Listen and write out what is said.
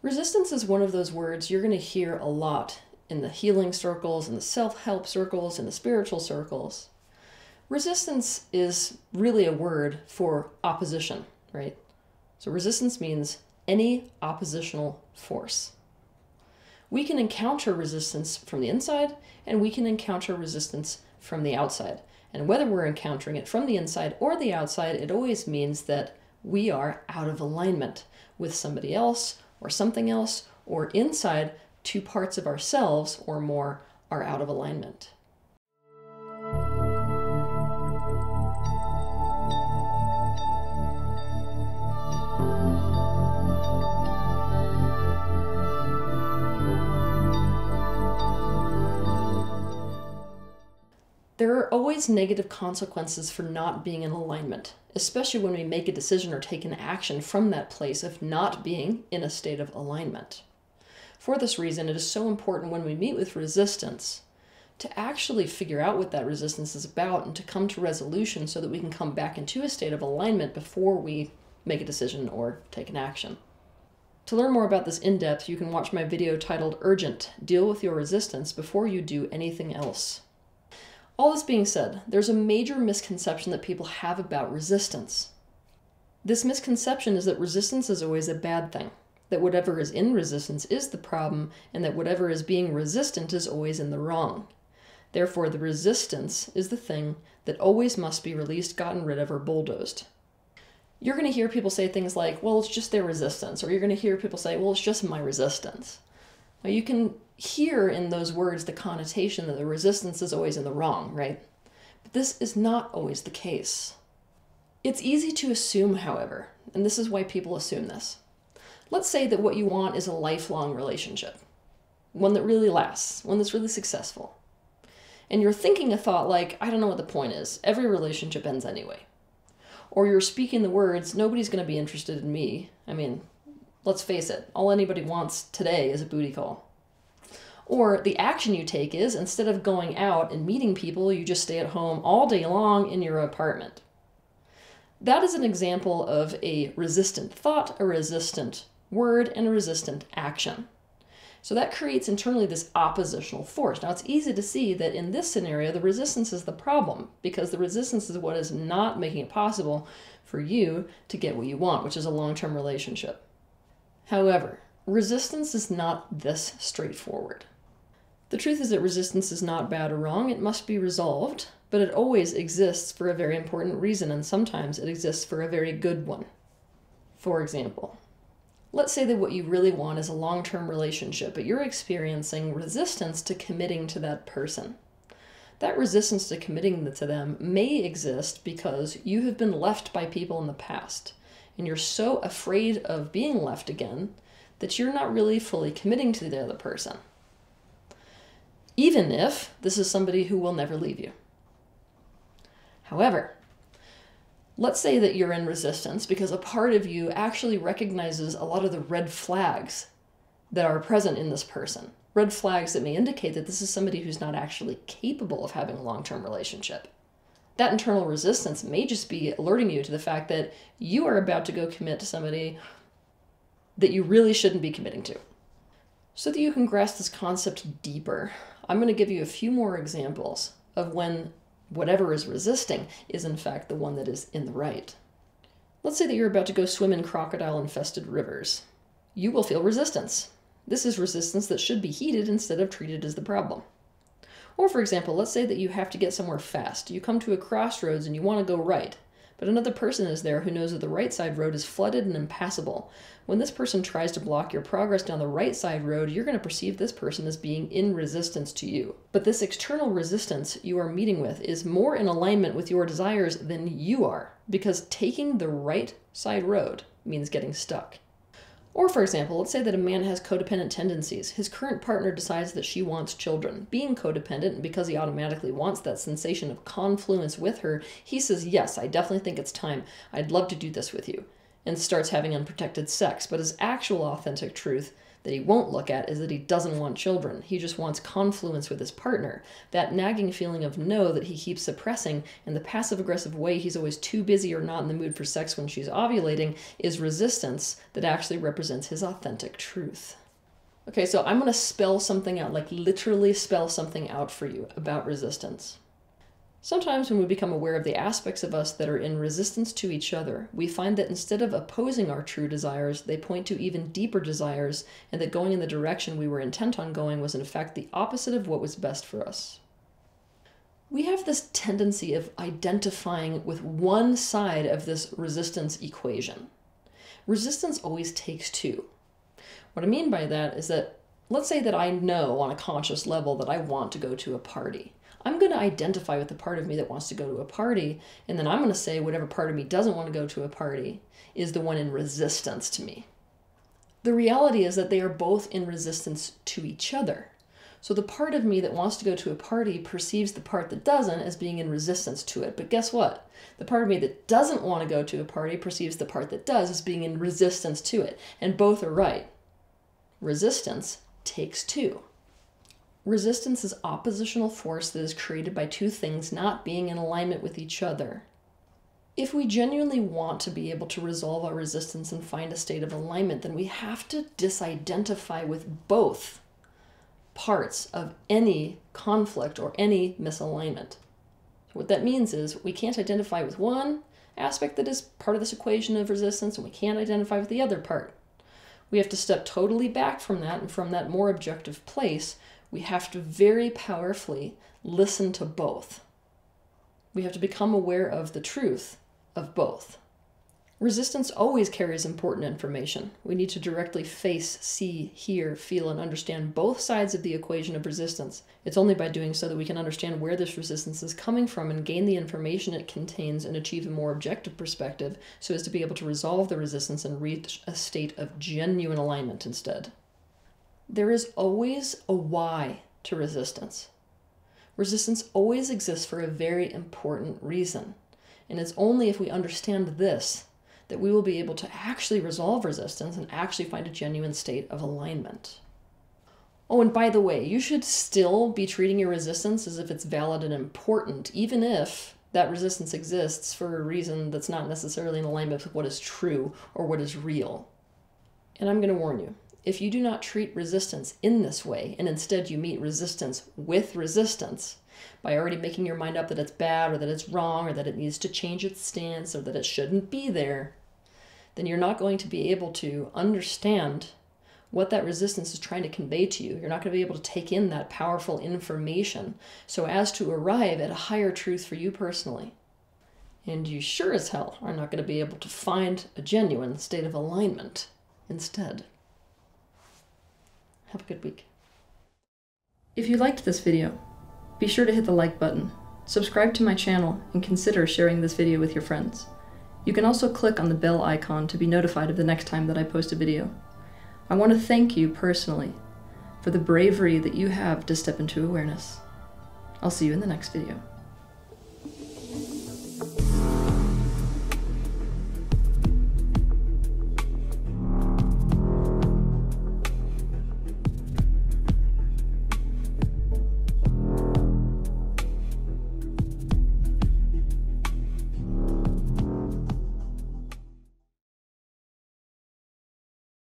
Resistance is one of those words you're going to hear a lot in the healing circles, in the self-help circles, in the spiritual circles. Resistance is really a word for opposition, right? So resistance means any oppositional force. We can encounter resistance from the inside, and we can encounter resistance from the outside. And whether we're encountering it from the inside or the outside, it always means that we are out of alignment with somebody else or something else, or inside two parts of ourselves or more are out of alignment. There are always negative consequences for not being in alignment, especially when we make a decision or take an action from that place of not being in a state of alignment. For this reason, it is so important when we meet with resistance to actually figure out what that resistance is about and to come to resolution so that we can come back into a state of alignment before we make a decision or take an action. To learn more about this in depth, you can watch my video titled Urgent: Deal with Your Resistance Before You Do Anything Else. All this being said, there's a major misconception that people have about resistance. This misconception is that resistance is always a bad thing, that whatever is in resistance is the problem, and that whatever is being resistant is always in the wrong. Therefore, the resistance is the thing that always must be released, gotten rid of, or bulldozed. You're going to hear people say things like, well, it's just their resistance, or you're going to hear people say, well, it's just my resistance. Now, you can hear in those words the connotation that the resistance is always in the wrong, right? But this is not always the case. It's easy to assume, however, and this is why people assume this. Let's say that what you want is a lifelong relationship, one that really lasts, one that's really successful. And you're thinking a thought like, I don't know what the point is. Every relationship ends anyway. Or you're speaking the words, nobody's going to be interested in me. I mean, let's face it, all anybody wants today is a booty call. Or the action you take is, instead of going out and meeting people, you just stay at home all day long in your apartment. That is an example of a resistant thought, a resistant word, and a resistant action. So that creates internally this oppositional force. Now, it's easy to see that in this scenario, the resistance is the problem, because the resistance is what is not making it possible for you to get what you want, which is a long-term relationship. However, resistance is not this straightforward. The truth is that resistance is not bad or wrong. It must be resolved, but it always exists for a very important reason, and sometimes it exists for a very good one. For example, let's say that what you really want is a long-term relationship, but you're experiencing resistance to committing to that person. That resistance to committing to them may exist because you have been left by people in the past, and you're so afraid of being left again that you're not really fully committing to the other person, even if this is somebody who will never leave you. However, let's say that you're in resistance because a part of you actually recognizes a lot of the red flags that are present in this person. Red flags that may indicate that this is somebody who's not actually capable of having a long-term relationship. That internal resistance may just be alerting you to the fact that you are about to go commit to somebody that you really shouldn't be committing to. So that you can grasp this concept deeper, I'm going to give you a few more examples of when whatever is resisting is in fact the one that is in the right. Let's say that you're about to go swim in crocodile-infested rivers. You will feel resistance. This is resistance that should be heeded instead of treated as the problem. Or for example, let's say that you have to get somewhere fast. You come to a crossroads and you want to go right, but another person is there who knows that the right side road is flooded and impassable. When this person tries to block your progress down the right side road, you're going to perceive this person as being in resistance to you. But this external resistance you are meeting with is more in alignment with your desires than you are, because taking the right side road means getting stuck. Or for example, let's say that a man has codependent tendencies. His current partner decides that she wants children. Being codependent, and because he automatically wants that sensation of confluence with her, he says, yes, I definitely think it's time. I'd love to do this with you. And starts having unprotected sex. But his actual authentic truth, that he won't look at is that he doesn't want children. He just wants confluence with his partner. That nagging feeling of no that he keeps suppressing, and the passive-aggressive way he's always too busy or not in the mood for sex when she's ovulating is resistance that actually represents his authentic truth. Okay, so I'm going to spell something out, like literally spell something out for you about resistance. Sometimes when we become aware of the aspects of us that are in resistance to each other, we find that instead of opposing our true desires, they point to even deeper desires, and that going in the direction we were intent on going was in fact the opposite of what was best for us. We have this tendency of identifying with one side of this resistance equation. Resistance always takes two. What I mean by that is that, let's say that I know on a conscious level that I want to go to a party. I'm going to identify with the part of me that wants to go to a party, and then I'm going to say whatever part of me doesn't want to go to a party is the one in resistance to me. The reality is that they are both in resistance to each other. So the part of me that wants to go to a party perceives the part that doesn't as being in resistance to it. But guess what? The part of me that doesn't want to go to a party perceives the part that does as being in resistance to it. And both are right. Resistance takes two. Resistance is oppositional force that is created by two things not being in alignment with each other. If we genuinely want to be able to resolve our resistance and find a state of alignment, then we have to disidentify with both parts of any conflict or any misalignment. What that means is we can't identify with one aspect that is part of this equation of resistance, and we can't identify with the other part. We have to step totally back from that, and from that more objective place, we have to very powerfully listen to both. We have to become aware of the truth of both. Resistance always carries important information. We need to directly face, see, hear, feel, and understand both sides of the equation of resistance. It's only by doing so that we can understand where this resistance is coming from and gain the information it contains and achieve a more objective perspective so as to be able to resolve the resistance and reach a state of genuine alignment instead. There is always a why to resistance. Resistance always exists for a very important reason. And it's only if we understand this that we will be able to actually resolve resistance and actually find a genuine state of alignment. Oh, and by the way, you should still be treating your resistance as if it's valid and important, even if that resistance exists for a reason that's not necessarily in alignment with what is true or what is real. And I'm going to warn you, if you do not treat resistance in this way, and instead you meet resistance with resistance, by already making your mind up that it's bad or that it's wrong or that it needs to change its stance or that it shouldn't be there, then you're not going to be able to understand what that resistance is trying to convey to you. You're not going to be able to take in that powerful information so as to arrive at a higher truth for you personally. And you sure as hell are not going to be able to find a genuine state of alignment instead. Have a good week. If you liked this video, be sure to hit the like button, subscribe to my channel, and consider sharing this video with your friends. You can also click on the bell icon to be notified of the next time that I post a video. I want to thank you personally for the bravery that you have to step into awareness. I'll see you in the next video.